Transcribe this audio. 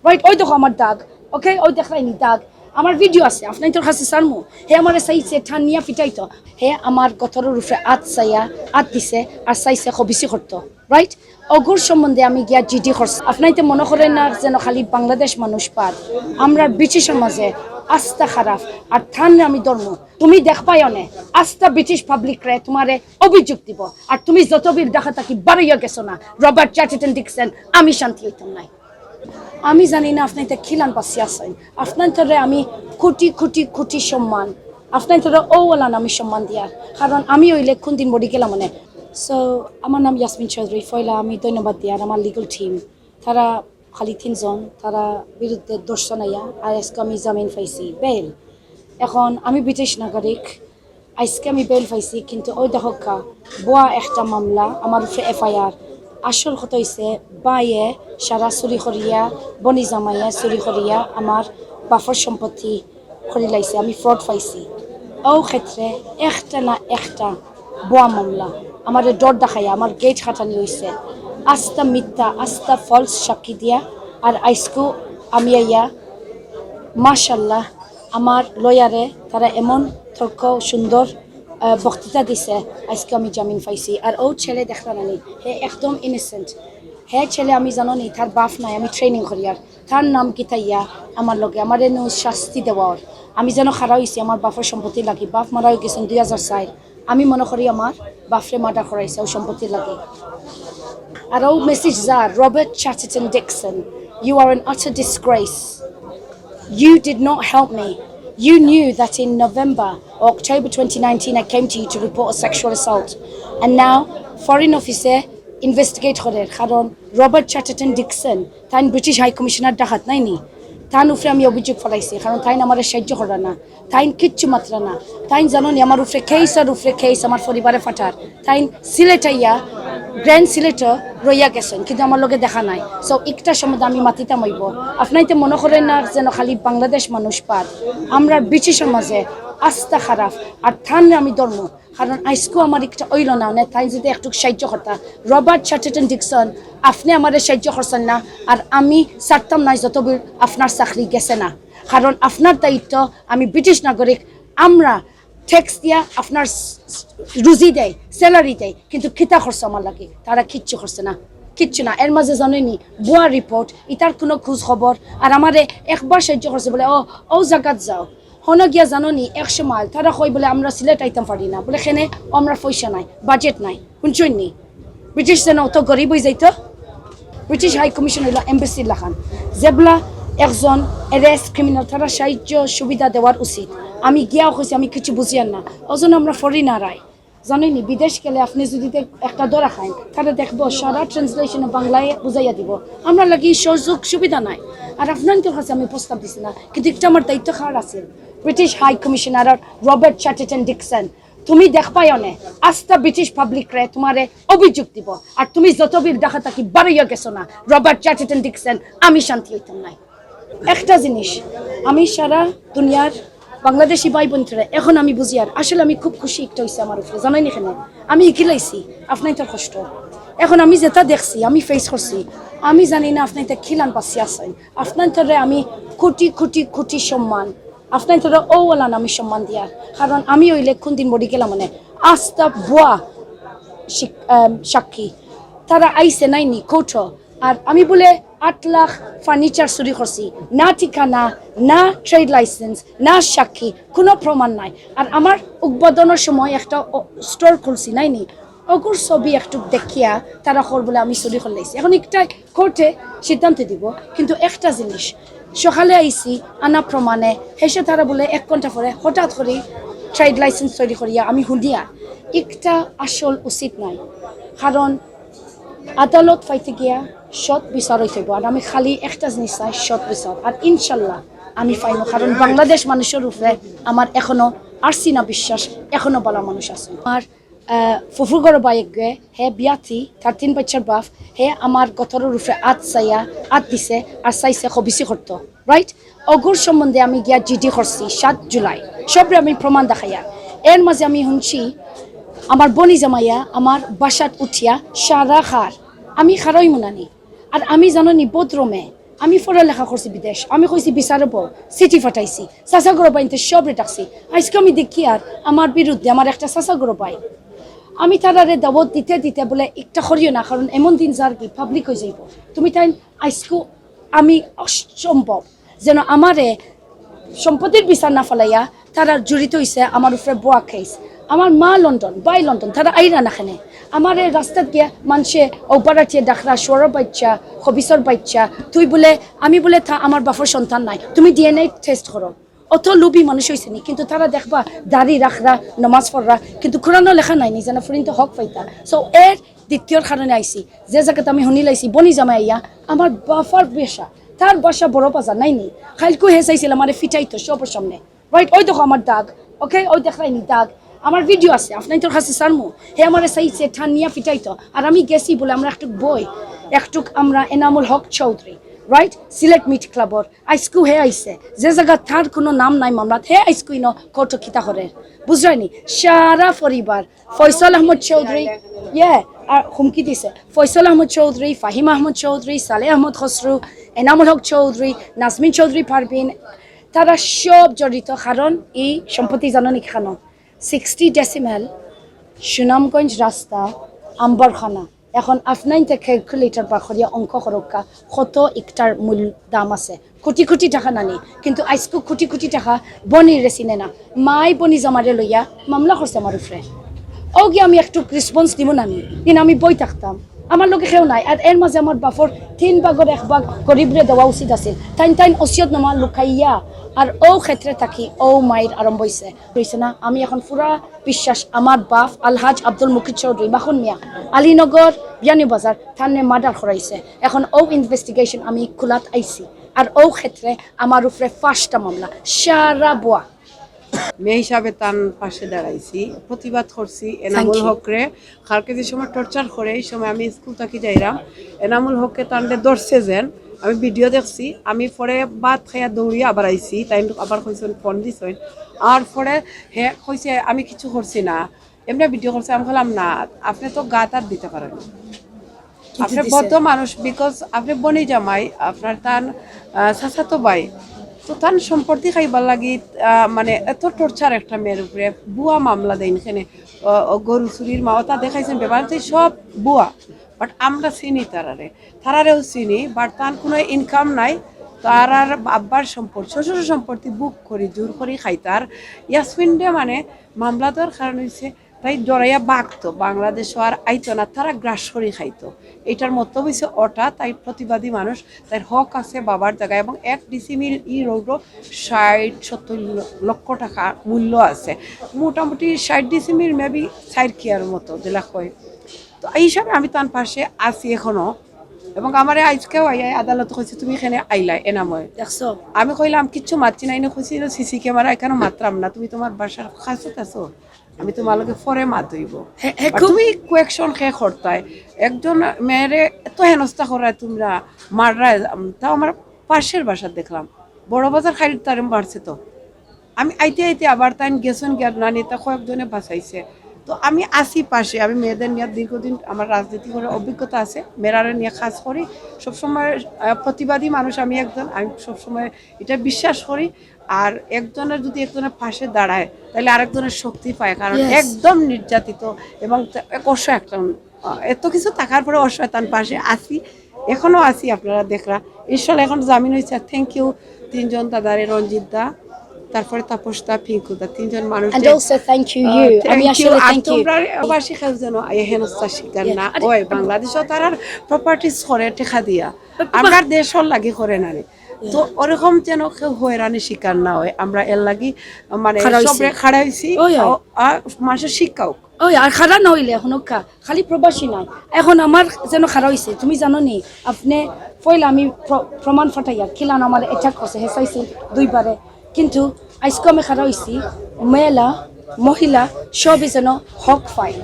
Right ওই দেখো আমার দাগ ওকে ওই দেখাইনি দাগ আমার ভিডিও আছে আপনার তোর কাছে সারমু হে আমার চাইছে ঠানিয়া ফিটাইতো হে আমার গতরের রূপে আত দিছে আর চাইছে খবিসি করতো রাইট অগুর সম্বন্ধে আমি গিয়া জিডি করছি আপনাইতে মনে করেন না যেন খালি বাংলাদেশ মানুষ পার আমরা ব্রিটিশের মাঝে আস্থা খারাপ আর থান আমি ধর্ম তুমি দেখবাই অনে আস্থা ব্রিটিশ পাবলিক রে তোমারে অভিযোগ দিব আর তুমি যতবির দেখা থাকি বাড়াইয়া গেছো না রবার্ট চ্যাটার্টন ডিকসন আমি শান্তি হইতাম নাই আমি জানি না আপনার খিলান পাশি আছেন আপনার ধরে আমি কোটি কোটি কোটি সম্মান আপনার ধরে ওলান আমি সম্মান দিয়ার কারণ আমি ওইলে কোন দিন বডি গেলাম মানে সো আমার নাম ইয়াসমিন চৌধুরী ফয়লা আমি ধন্যবাদ দিয়ার আমার লিগাল টিম তারা খালি 3 জন তারা বিরুদ্ধে দোষ জানাইয়া আর আজকে আমি জামিন পাইছি বেল এখন আমি ব্রিটিশ নাগরিক আজকে আমি বেল পাইছি কিন্তু ওই দেখা বোয়া একটা মামলা আমার উপরে এফআইআর আসল কথা হয়েছে বাইয়ে সারা চুরি করিয়া বনি জামাইয়া চুরি করিয়া আমার বাফর সম্পত্তি করে লাইছে আমি ফ্রড পাইছি ও ক্ষেত্রে একটা না একটা বোয়া মামলা আমার ডর দেখাইয়া আমার গেট খাটানি হয়েছে আস্তা মিথ্যা আস্তা ফলস সাক্ষী দিয়া আর আইসকু আমি আইয়া মাশাল্লাহ আমার লয়ারে তারা এমন তর্ক সুন্দর বক্তৃতা দিছে আজকে আমি জামিন পাইছি আর ও ছেলে দেখলাম নানি হে একদম ইনোসেন্ট হে ছেলে আমি জানো নি তার বাপ নাই আমি ট্রেনিং করি আর তার নাম কি তাইয়া আমার লগে আমার এনে শাস্তি দেওয়ার আমি যেন খারা হয়েছি আমার বাপের সম্পত্তি লাগি বাপ মারা হয়ে গেছেন 2004 আমি মনে করি আমার বাপরে মার্ডার করাইছে ও সম্পত্তি লাগে আর ও মেসেজ যা Robert Chatterton Dickson you are an utter disgrace you did not help me. You knew that in November or October 2019 I came to you to report a sexual assault. And now, Foreign Officer investigate khorer. Karon Robert Chatterton Dixon, tain British High Commissioner dahat naini. Tain ufre ami obhijog falaisi. Karon tain amare সাহায্য করে না. Tain কিচ্ছু মাত্র না. Tain জানোনি আমার ufre case আমার পরিবারে ফাটার. Tain সিলেটাইয়া গ্র্যান্ড সিলেটর রইয়া গেছেন কিন্তু আমার লগে দেখা নাই সো একটা সময় আমি মাতিতাম হইব আপনাইতে মনে করেন না যেন খালি বাংলাদেশ মানুষ পার আমরা ব্রিটিশের মাঝে আস্থা খারাপ আর থান আমি ধর্ম কারণ আজকেও আমার একটা ওইল না তাই যদি একটু সাহায্য করতা রবার্ট চ্যাটার্টন ডিকসন আপনি আমার সাহায্য করছেন না আর আমি ছাড়তাম নাই যতবির আপনার চাকরি গেছে না কারণ আপনার দায়িত্ব আমি ব্রিটিশ নাগরিক আমরা ট্যাক্স দিয়া আপনার রুজি দেয় স্যালারি দেয় কিন্তু খিতা খরচ আমার লাগে তারা কিচ্ছু না এর মাঝে জানেনি বুয়া রিপোর্ট ইটার কোনো খোঁজ খবর আর আমারে একবার সাহায্য করছে বলে ও জায়গাত যাও হন গিয়া জানোনি 100 মাইল তারা কই বলে আমরা সিলেট আইতাম পারি না বলে এখানে আমরা পয়সা নাই বাজেট নাই শুনছেন নি ব্রিটিশ যেন অত গরিব হয়ে যাইতো ব্রিটিশ হাই কমিশন হইল এম্বাসি লাখান যেবলা একজন অ্যারেস্ট ক্রিমিনাল তারা সাহায্য সুবিধা দেওয়ার উচিত আমি গিয়াও কইছি আমি কিছু বুঝিয়ান না ওজন আমরা ফরিনার আই জানেনি বিদেশ গেলে আপনি যদি একটা দরা খান তাহলে দেখবো সারা ট্রান্সলেশনে বাংলায় বুঝাইয়া দিব আমরা লাগি সুযোগ সুবিধা নাই আর আপনাদের কাছে আমি প্রস্তাব দিছি না কিন্তু একটা আমার দায়িত্ব খারাপ আছে British high commissioner Robert Chatterton Dickson তুমি দেখবাই অনে আস্থা ব্রিটিশ পাবলিক রে তোমারে অভিযোগ দিব আর তুমি যতবির দেখা থাকি বাড়াইয়া গেছো না রবার্ট চ্যাটার্টন ডিকসন আমি শান্তি হইতাম নাই একটা জিনিস আমি সারা দুনিয়ার বাংলাদেশি ভাই বোনরা এখন আমি বুঝি আর আসলে আমি খুব খুশি একটা হয়েছে আমার উপরে জানাই এখানে আমি ইকিলাইছি আপনার কষ্ট এখন আমি যেটা দেখছি আমি ফেস করছি আমি জানি না আপনার খিলান পাশি আছেন আপনার আমি কোটি কোটি কোটি সম্মান আপনার ওলান আমি সম্মান দিয়ার কারণ আমি ওইলে কোন দিন বডি গেলাম মানে আস্থা বোয়া সাক্ষী তারা আইসে নাইনি কৌটো আর আমি বলে 8 লাখ ফার্নিচার চুরি করছি না ঠিকানা না ট্রেড লাইসেন্স না সাক্ষী কোনো প্রমাণ নাই আর আমার উদ্বোধনের সময় একটা স্টোর খুলছি নাইনি ওগুর ছবি একটু দেখিয়া তারা বলে আমি চুরি করলাইছি এখন একটা কোর্টে সিদ্ধান্ত দিব কিন্তু একটা জিনিস সকালে আইসি আনা প্রমাণে হেসে তারা বলে 1 ঘন্টা পরে হঠাৎ করে ট্রেড লাইসেন্স তৈরি করিয়া আমি হুদিয়া একটা আসল উচিত নাই কারণ আদালত পাইতে গিয়া সৎ বিচার হইতে আর আমি খালি একটা জিনিস চাই সৎ বিচার আর ইনশাল্লাহ আমি পাইব কারণ বাংলাদেশ মানুষের উপরে আমার এখনো আরসি না বিশ্বাস এখনো বলা মানুষ আছে আমার ফুফুগর বাইক গে হে বিয়াতি তার 3 বাচ্চার বাপ হে আমার গতরের উপরে আত দিছে আর চাইছে খবিসি করতো রাইট অগুর সম্বন্ধে আমি গিয়া জিডি করছি 7 জুলাই সবরে আমি প্রমাণ দেখাইয়া এর মাঝে আমি শুনছি আমার বনি জামাইয়া আমার বাসাত উঠিয়া সারা খার আমি খারই মুনানি আর আমি জানি বোধরমে আমি পড়ালেখা করছি বিদেশ আমি কইছি বিচারব চিঠি ফাটাইছি চাচা গরো বাইনতে সবরে ডাকছি আজকে আমি দেখি আর আমার বিরুদ্ধে আমার একটা চাচা গরো পাই আমি তারারে দাবত দিতে দিতে বলে একটা করিও না কারণ এমন দিন যার কি পাবলিক হয়ে যাইব তুমি তাই আজকে আমি অসম্ভব যেন আমারে সম্পত্তির বিচার না ফেলাইয়া তারা জড়িত হয়েছে আমার উপরে বোয়া খাইস আমার মা লন্ডন বাই লন্ডন তারা আইরা নাখানে আমার এই রাস্তাত গিয়া মানুষে ওপারাটিয়ে ডাকরা সোয়ার বাচ্চা হবিসর বাচ্চা তুই বলে আমি বলে থা আমার বাপর সন্তান নাই তুমি ডিএনএ টেস্ট করো অত লোভী মানুষ হয়েছে নি কিন্তু তারা দেখবা দাড়ি রাখরা নমাজ পড়রা কিন্তু কোরআনও লেখা নাই যেন ফরিন হক পাইতা সো এর দ্বিতীয় কারণে আইসি যে জায়গাতে আমি শুনি লাইছি বনি জামাই আইয়া আমার বাফার বেশা তার বাসা বড় বাজার নাই নি খাইলকু হে চাইছিল আমার ফিটাইতো সবার সামনে রাইট ওই দেখো আমার দাগ ওকে ওই দেখাইনি দাগ আমার ভিডিও আছে আপনার তোর কাছে সারমু হে আমার চাইছে ঠানিয়া ফিটাইতো আর আমি গেছি বলে আমরা একটু বই একটু আমরা এনামুল হক চৌধুরী রাইট সিলেট মিট ক্লাবর আইসকু হে আইছে যে জায়গা তার কোনো নাম নাই মামলাত হে আইসকু ইনো কত খিতা করে বুঝরাইনি সারা পরিবার ফয়সাল আহমদ চৌধুরী আর হুমকি দিছে ফয়সাল আহমদ চৌধুরী ফাহিম আহমদ চৌধুরী সালেহ আহমদ খসরু এনামুল হক চৌধুরী নাজমিন চৌধুরী পারভিন তারা সব জড়িত কারণ এই সম্পত্তি জাননি খানো 60 ডেসিমেল সুনামগঞ্জ রাস্তা আম্বরখানা এখন আপনার ক্যালকুলেটার বাখরিয়া অঙ্ক করক্কা কত একটার মূল দাম আছে কোটি কোটি টাকা নানি কিন্তু আজকে কোটি কোটি টাকা বনির রেসিনে না মাই বনি জমারে লইয়া মামলা করছে আমার উপরে ও গিয়ে আমি একটু রেসপন্স দিব নানি কিন্তু আমি বই থাকতাম আমার লোকে কেউ নাই আর এর মাঝে আমার বাপর 3 ভাগের 1 ভাগ গরিবরে দেওয়া উচিত আছিল তাইন ওসিয়ত নামা লুকাইয়া আর ও ক্ষেত্রে থাকি ও মায়ের আরম্ভ হয়েছে না আমি এখন পুরা বিশ্বাস আমার বাপ আলহাজ আব্দুল মুকিদ চৌধুরী বাখন মিয়া আলীনগর বিয়ানীবাজার থানে মার্ডার করাইছে এখন ও ইনভেস্টিগেশন আমি খোলাত আইছি আর ও ক্ষেত্রে আমার উপরে 5টা মামলা সারা বুয়া মেয়ে হিসাবে তার পাশে দাঁড়াইছি প্রতিবাদ করছি এনামুল হকরে কালকে যে সময় টর্চার করে এই সময় আমি স্কুল থাকি যাইরাম এনামুল হককে তান্ডে ধরছে যেন আমি ভিডিও দেখছি আমি পরে বাদ খাইয়া দৌড়িয়ে আবার আইছি তাই আবার কইছেন ফোন দিছেন আর পরে হে কইছে আমি কিছু করছি না এমনি ভিডিও করছে আমি বললাম না আপনি তো গা তার দিতে পারেন আপনি বদ্ধ মানুষ বিকজ আপনি বনি জামাই আপনার তার চাচাতো ভাই তো তার সম্পত্তি খাইবার লাগি মানে এত টর্চার একটা মেয়ের উপরে বুয়া মামলা দেন এখানে গরু চুরির মাওতা দেখাইছেন ব্যাপার সব বুয়া বাট আমরা চিনি তারারেও চিনি বাট তার কোনো ইনকাম নাই তার আর আব্বার সম্পত্তি শ্বশুর সম্পত্তি বুক করি জোর করি খাইতার ইয়াসমিনডে মানে মামলা দেওয়ার কারণ হয়েছে তাই ডরাইয়া বাঘতো বাংলাদেশ আর আইতো না তারা গ্রাস করে খাইতো এটার মতো হয়েছে ওটা তাই প্রতিবাদী মানুষ তাই হক আছে বাবার জায়গায় এবং 1 ডিসিমিল ই রোড 60-70 লক্ষ টাকা মূল্য আছে মোটামুটি 60 ডিসিমিল মেবি 4 কিয়ার মতো যেটা কয় তো এই হিসাবে আমি তার পাশে আছি এখনো এবং আমার আজকেও আদালত কইছে তুমি এখানে আইলা এনাময় দেখছো আমি কইলাম কিচ্ছু মারছি না এনে কইছি সিসি ক্যামেরা এখানে মাত্রাম না তুমি তোমার বাসার কাছে আছো আমি তোমার লগে পরে মাত হইব তুমি কোয়েকশন খে করতাই একজন মেয়েরে এত হেনস্থা করায় তোমরা মাররায় তাও আমার পাশের বাসার দেখলাম বড় বাজার খাইতে তার বাড়ছে তো আমি আইতে আইতে আবার তাই গেছেন গিয়ার নানি তা কয়েকজনে বাঁচাইছে তো আমি আসি পাশে আমি মেয়েদের নিয়ে দীর্ঘদিন আমার রাজনীতি করে অভিজ্ঞতা আছে মেয়েরা নিয়ে কাজ করি সবসময় প্রতিবাদী মানুষ আমি একজন আমি সবসময় এটা বিশ্বাস করি আর একজনের যদি একজনের পাশে দাঁড়ায় তাহলে আরেকজনের শক্তি পায় কারণ একদম নির্যাতিত এবং অসহায় একটা এত কিছু থাকার পরে অসহায় তার পাশে আসি এখনো আসি আপনারা দেখরা ইনশাল্লাহ এখন জামিন হয়েছে থ্যাংক ইউ 3 জন দাদারে রঞ্জিত দা তারপরে তাপস দা পিঙ্কু দা 3 জন মানুষ and also thank you আমি আসলে thank you প্রবাসী খাল যেন হেনস্থা শিকার না ওই বাংলাদেশও তার প্রপার্টিস করে টাকা দিয়া আমার দেশর লাগি করে না তো ওরকম যেন কেউ হয়রানি শিকার না হয় আমরা এর লাগি মানে সবরে খাড়া হইছি মানুষের শিক্ষাও ওই আর খাড়া না হইলে এখন খালি প্রবাসী নাই এখন আমার যেন খাড়া হইছে তুমি জানো নি আপনি পয়লা আমি প্রমাণ ফাটাইয়া খিলান আমার অ্যাটাক করছে হেসাইছে 2 বারে কিন্তু আজকে আমি খাড়া হইছি মেলা মহিলা সবই যেন হক পায়